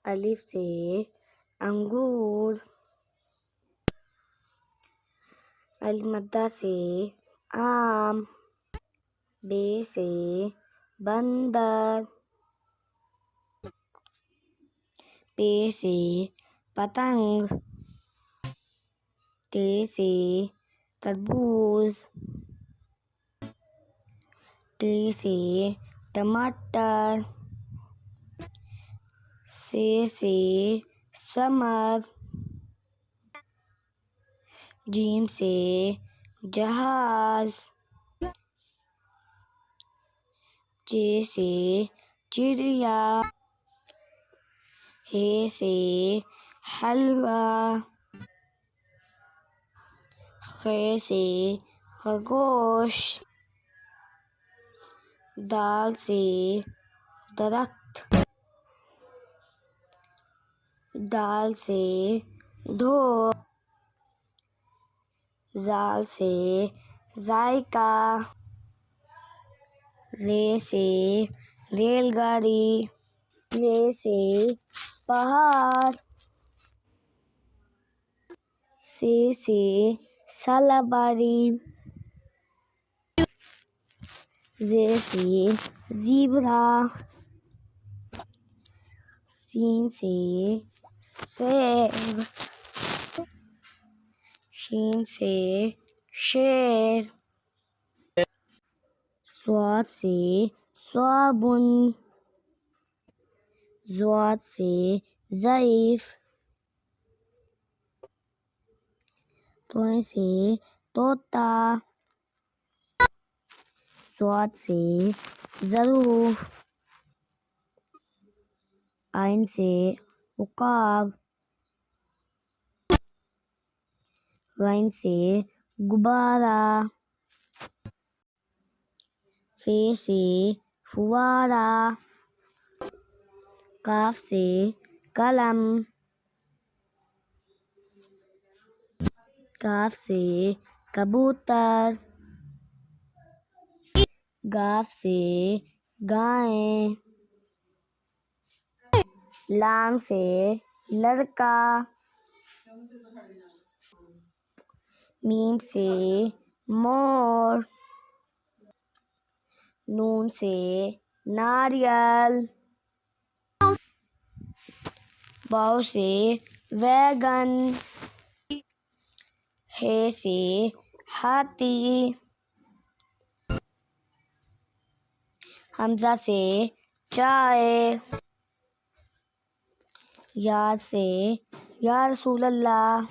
अलिफ से अंगूर, अल-मद्दा से आम, बे से बंदर, पे से पतंग, ते से तरबूज, टे से टमाटर, से समर, जीम से जहाज, चे से चिड़िया, हे से हलवा, खे से खरगोश, दाल से दरख्त, दाल से धूप, जाल से जायका, रे से रेलगाड़ी, रे से पहाड़, से सालाबारी, जे से ज़ीब्रा, सीन से सेब, शीन से शेर, स्वाद से साबुन, ज़ाद से ज़ईफ, तोय से तोता, स्वाद से ज़रूफ, आइन से उकाब, गाइन से गुब्बारा, फे से फुवारा, काफ से कलम, काफ से कबूतर, गाफ से गाय, लाम से लड़का, मीम से मोर, नून से नारियल, वाव से वैगन, हे से हाथी, हमजा से चाय, या से या रसूल अल्लाह।